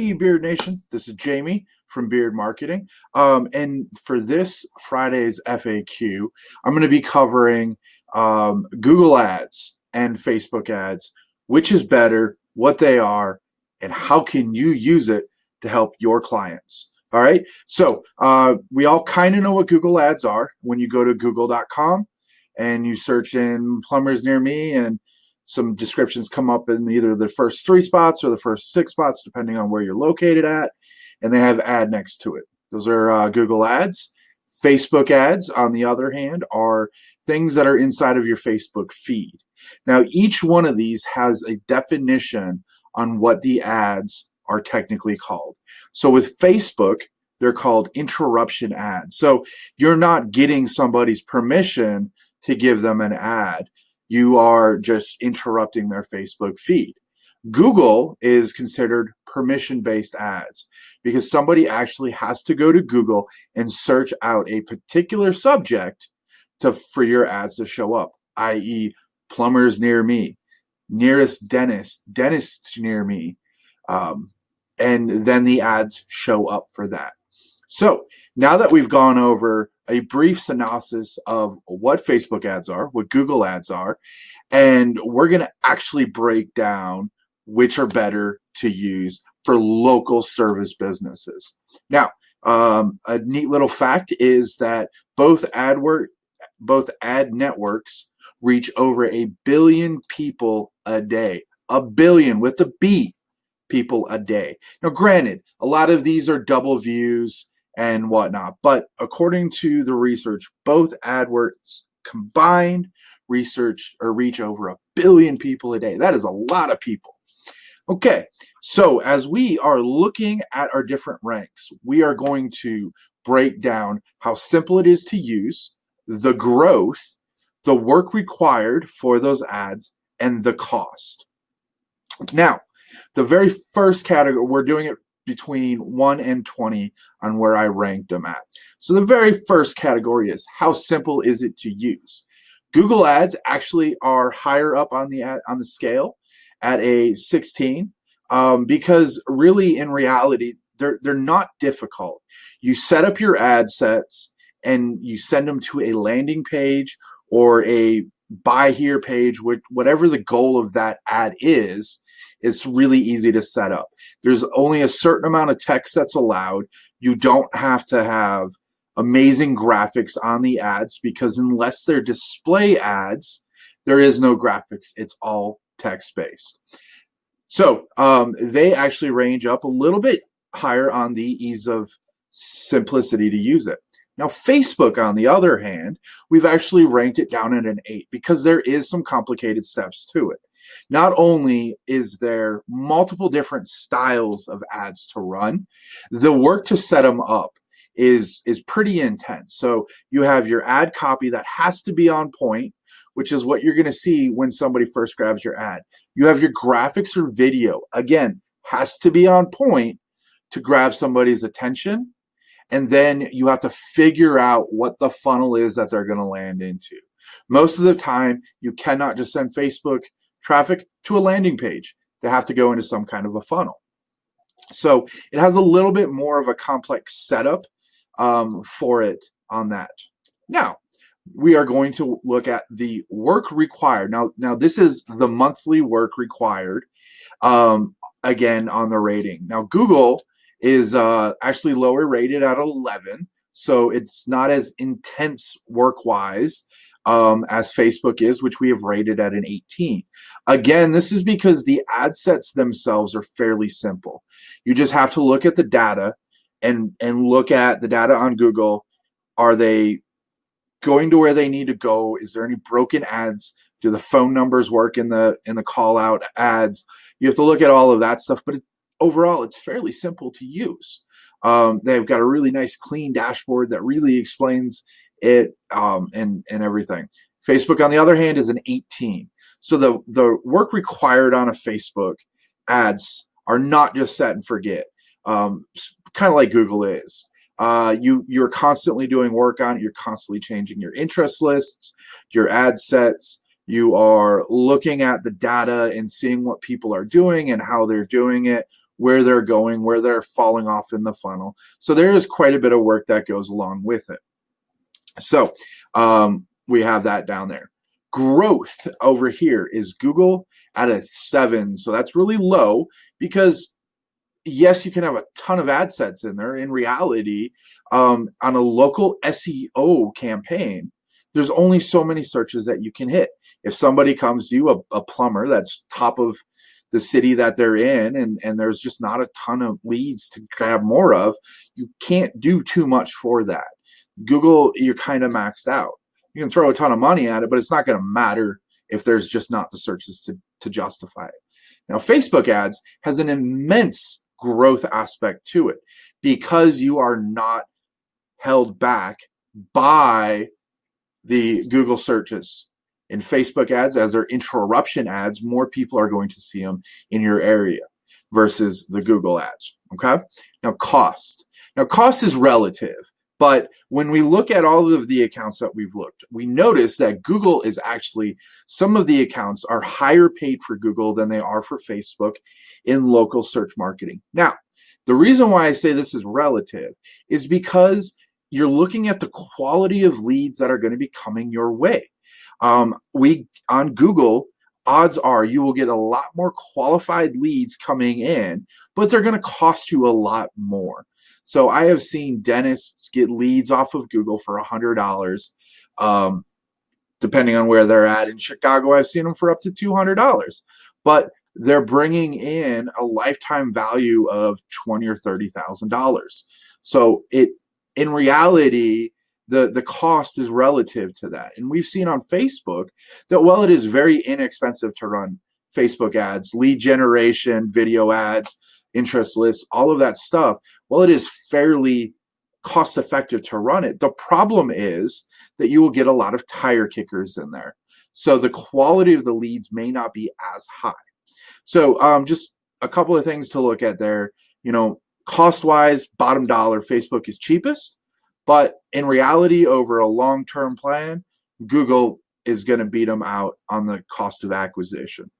Hey, Beard Nation, this is Jamie from Beard Marketing. And for this Friday's FAQ, I'm going to be covering Google Ads and Facebook ads, which is better, what they are, and how can you use it to help your clients. All right, so we all kind of know what Google Ads are. When you go to google.com and you search in plumbers near me, and some descriptions come up in either the first 3 spots or the first 6 spots, depending on where you're located at, and they have ad next to it. Those are Google ads. Facebook ads, on the other hand, are things that are inside of your Facebook feed. Now, each one of these has a definition on what the ads are technically called. So with Facebook, they're called interruption ads. So you're not getting somebody's permission to give them an ad. You are just interrupting their Facebook feed. Google is considered permission-based ads because somebody actually has to go to Google and search out a particular subject for your ads to show up, i.e. plumbers near me, nearest dentist, dentist near me, and then the ads show up for that. So now that we've gone over a brief synopsis of what Facebook ads are, what Google ads are, and we're going to actually break down which are better to use for local service businesses. Now, a neat little fact is that both ad networks reach over 1 billion people a day. 1 billion with the B people a day. Now, granted, a lot of these are double views and whatnot, but according to the research, both AdWords combined reach over 1 billion people a day. That is a lot of people. Okay, so as we are looking at our different ranks, we are going to break down how simple it is to use, the growth, the work required for those ads, and the cost. Now, the very first category, we're doing it between 1 and 20 on where I ranked them at. So the very first category is how simple is it to use? Google ads actually are higher up on the scale at a 16 because really in reality they're not difficult. You set up your ad sets and you send them to a landing page or a buy here page, whatever the goal of that ad is. It's really easy to set up. There's only a certain amount of text that's allowed. You don't have to have amazing graphics on the ads because unless they're display ads, there is no graphics. It's all text-based. So they actually range up a little bit higher on the ease of simplicity to use it. Now, Facebook, on the other hand, we've actually ranked it down at an 8 because there is some complicated steps to it. Not only is there multiple different styles of ads to run, the work to set them up is pretty intense. So you have your ad copy that has to be on point, which is what you're going to see when somebody first grabs your ad. You have your graphics or video, again, has to be on point to grab somebody's attention. And then you have to figure out what the funnel is that they're going to land into. Most of the time, you cannot just send Facebook traffic to a landing page. They have to go into some kind of a funnel. So it has a little bit more of a complex setup for it on that. Now, we are going to look at the work required. Now this is the monthly work required, again, on the rating. Now, Google is actually lower rated at 11, so it's not as intense work-wise as Facebook is, which we have rated at an 18. Again, this is because the ad sets themselves are fairly simple. You just have to look at the data and look at the data on Google. Are they going to where they need to go? Is there any broken ads? Do the phone numbers work in the call out ads? You have to look at all of that stuff, but overall, it's fairly simple to use. They've got a really nice, clean dashboard that really explains it and everything. Facebook, on the other hand, is an 18. So the work required on a Facebook ads are not just set and forget, kind of like Google is. You're constantly doing work on it. You're constantly changing your interest lists, your ad sets. You are looking at the data and seeing what people are doing and how they're doing it, where they're going, where they're falling off in the funnel. So there is quite a bit of work that goes along with it. So we have that down there. Growth over here is Google at a 7. So that's really low because yes, you can have a ton of ad sets in there. In reality, on a local SEO campaign, there's only so many searches that you can hit. If somebody comes to you, a plumber that's top of the city that they're in, and there's just not a ton of leads to grab more of, you can't do too much for that. Google, you're kind of maxed out. You can throw a ton of money at it, but it's not going to matter if there's just not the searches to justify it. Now, Facebook ads has an immense growth aspect to it because you are not held back by the Google searches. In Facebook ads, as they're interruption ads, more people are going to see them in your area versus the Google ads. Okay. Now, cost. Now, cost is relative. But when we look at all of the accounts that we've looked, we notice that Google is actually, some of the accounts are higher paid for Google than they are for Facebook in local search marketing. Now, the reason why I say this is relative is because you're looking at the quality of leads that are going to be coming your way. On Google, odds are you will get a lot more qualified leads coming in, but they're going to cost you a lot more. So I have seen dentists get leads off of Google for $100, depending on where they're at. In Chicago, I've seen them for up to $200, but they're bringing in a lifetime value of $20,000 or $30,000. So in reality, the cost is relative to that. And we've seen on Facebook that while it is very inexpensive to run Facebook ads, lead generation, video ads, interest lists, all of that stuff, well, it is fairly cost effective to run it. The problem is that you will get a lot of tire kickers in there. So the quality of the leads may not be as high. So just a couple of things to look at there. Cost wise, bottom dollar, Facebook is cheapest. But in reality, over a long-term plan, Google is going to beat them out on the cost of acquisition.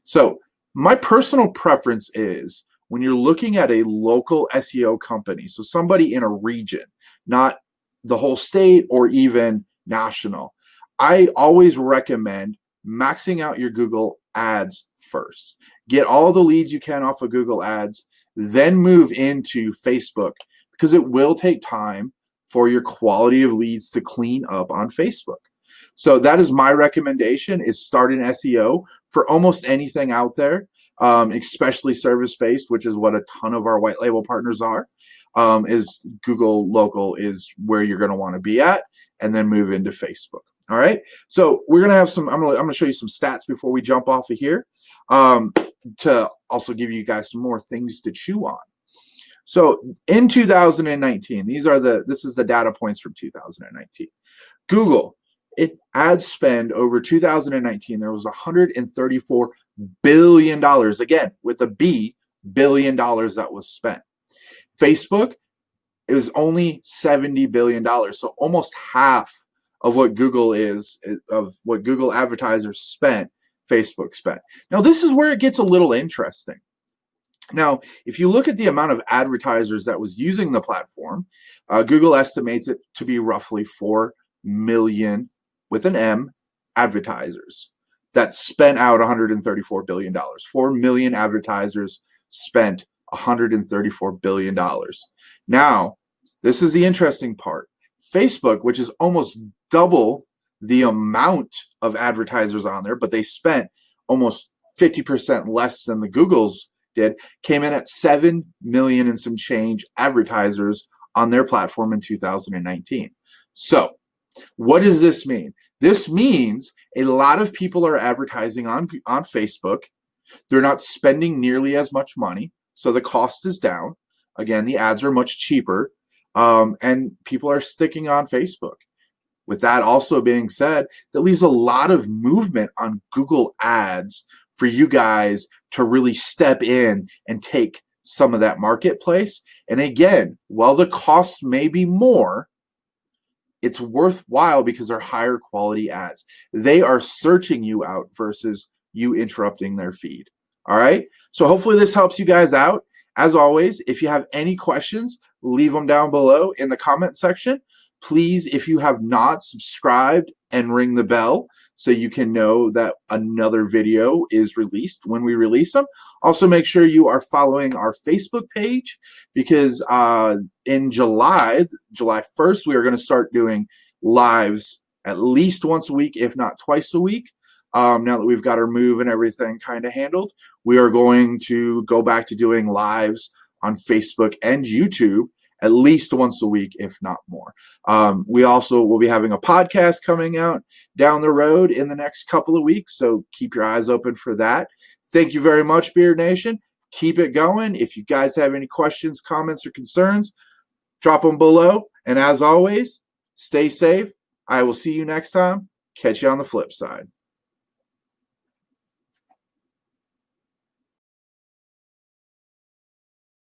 So my personal preference is when you're looking at a local SEO company, so somebody in a region, not the whole state or even national, I always recommend maxing out your Google ads first. Get all the leads you can off of Google ads, then move into Facebook because it will take time for your quality of leads to clean up on Facebook. So that is my recommendation, is start an SEO for almost anything out there, especially service-based, which is what a ton of our white label partners are. Is Google local is where you're going to want to be at, and then move into Facebook. All right. So we're going to have some, I'm going to show you some stats before we jump off of here, to also give you guys some more things to chew on. So in 2019, this is the data points from 2019. Google, ad spend over 2019, there was $134 billion, again, with a B, billion dollars that was spent. Facebook is only $70 billion. So almost half of what Google advertisers spent, Facebook spent. Now, this is where it gets a little interesting. Now, if you look at the amount of advertisers that was using the platform, Google estimates it to be roughly 4 million, with an M, advertisers that spent out $134 billion. 4 million advertisers spent $134 billion. Now, this is the interesting part. Facebook, which is almost double the amount of advertisers on there, but they spent almost 50% less than the Googles did, came in at 7 million and some change advertisers on their platform in 2019. So what does this mean? This means a lot of people are advertising on Facebook. They're not spending nearly as much money, so the cost is down. Again, the ads are much cheaper, and people are sticking on Facebook. With that also being said, that leaves a lot of movement on Google ads for you guys to really step in and take some of that marketplace. And again, while the cost may be more, it's worthwhile because they're higher quality ads. They are searching you out versus you interrupting their feed. All right. So hopefully this helps you guys out. As always, if you have any questions, leave them down below in the comment section. Please, if you have not subscribed, and ring the bell so you can know that another video is released when we release them. Also, make sure you are following our Facebook page because in July 1st, we are going to start doing lives at least once a week, if not twice a week. Now that we've got our move and everything kind of handled, we are going to go back to doing lives on Facebook and YouTube at least once a week, if not more. We also will be having a podcast coming out down the road in the next couple of weeks, so keep your eyes open for that. Thank you very much, Beard Nation. Keep it going. If you guys have any questions, comments, or concerns, drop them below. And as always, stay safe. I will see you next time. Catch you on the flip side.